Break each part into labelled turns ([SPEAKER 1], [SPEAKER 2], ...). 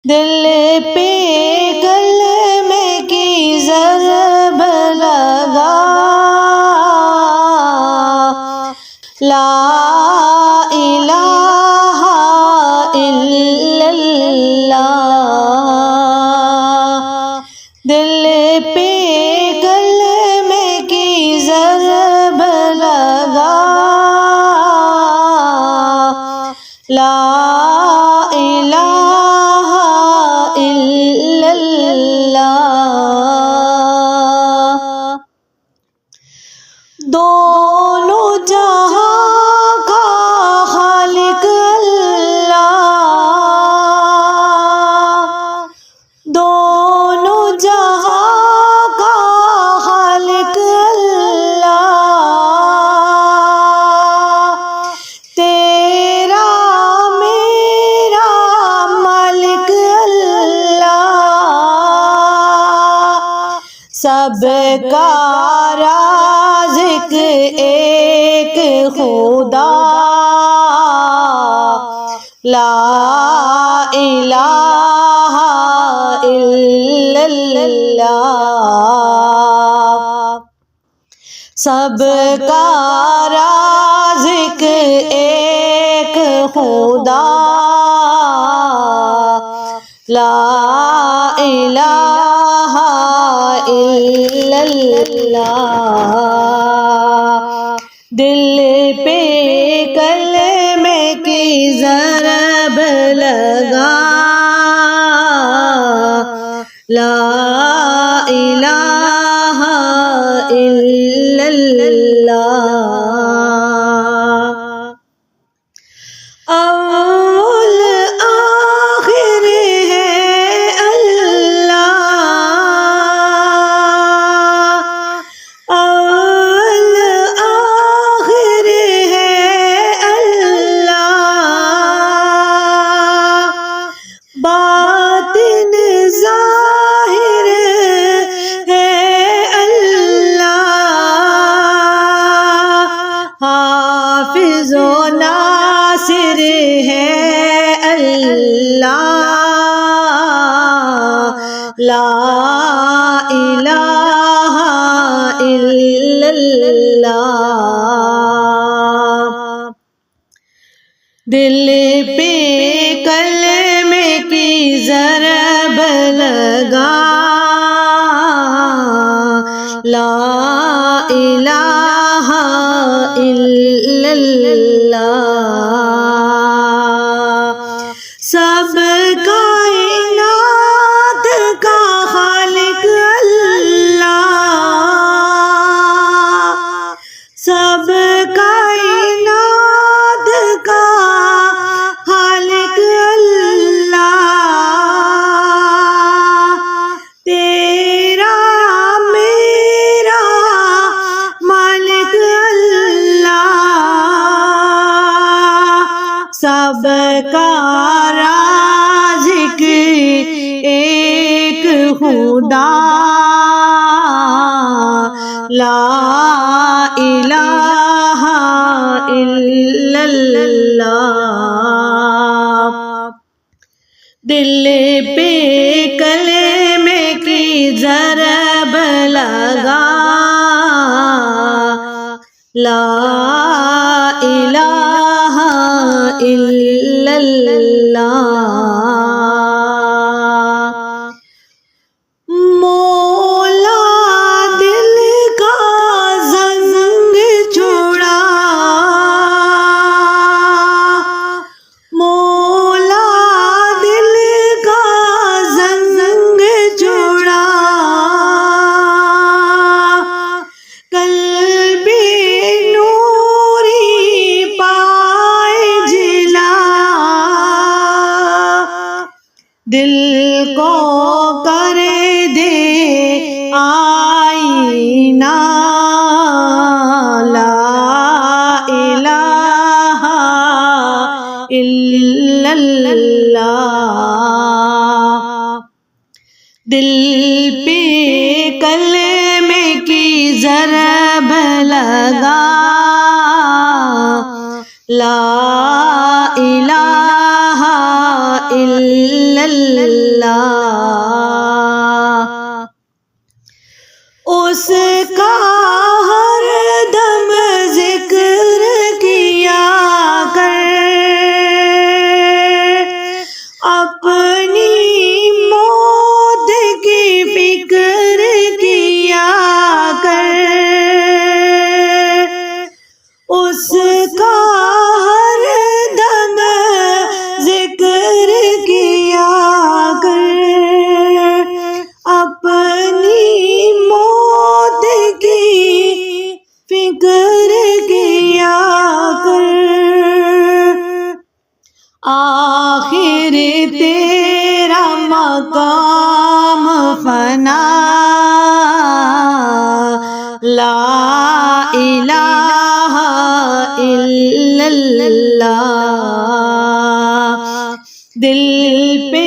[SPEAKER 1] دل پہ کلمے کی ضرب لگا، لا الہ الا اللہ، دل پہ کلمے کی ضرب لگا، لا الہ الا اللہ، دونوں جہاں کا خالق اللہ، دونوں جہاں کا خالق اللہ، تیرا میرا مالک اللہ، سب کا رازق ایک خدا، لا الہ الا اللہ، سب کا رازق ایک خدا، لا الہ الا اللہ، دل پہ کلمے کی ضرب لگا، لا الہ الا اللہ، اول آخر ہے اللہ، اول آخر ہے اللہ، باطن ظاہر ہے اللہ، حافظ و ناصر ہے اللہ، لا الہ الا اللہ، دل پہ کلمے کی ضرب لگا، لا الہ الا اللہ، سب کائنات کا خالق اللہ، سب کائنات کا خالق اللہ، تیرا میرا مالک اللہ، سب کا رازق ایک خدا، لا الہ الا اللہ، دل پہ کلمے کی ضرب لگا، لا الہ الا اللہ، مولا دل کا زنگ چھوڑا، مولا دل کا زنگ چھوڑا، قلبِ نوری پائے جلا، دل کو کر دے آئینہ، لا الہ الا اللہ، دل پہ کلمے کی ضرب لگا، لا الہ الا اللہ۔ مقام فنا لا الہ الا اللہ، دل پہ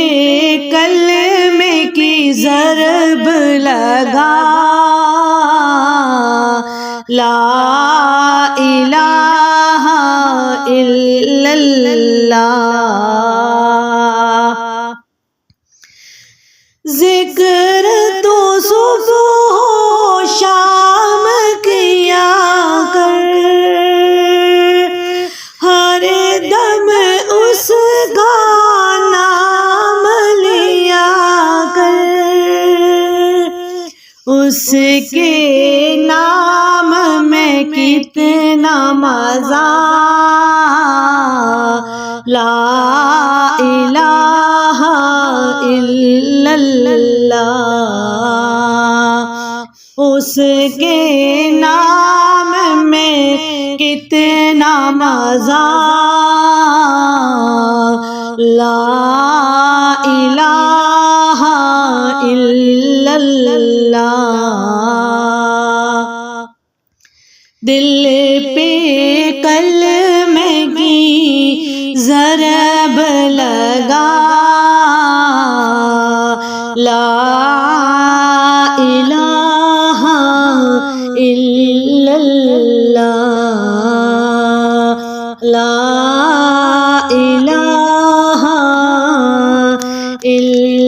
[SPEAKER 1] کلمے کی ضرب لگا لا الہ الا اللہ، ذکر تو صبح و شام کیا کر، ہر دم اس کا نام لیا کر، اس کے نام میں کتنا مزہ لا الہ الا اللہ، اس کے نام میں کتنا مزہ لا الہ الا اللہ، دل پہ کلمے کی ضرب لگا لا الہ الا اللہ، لا الہ الا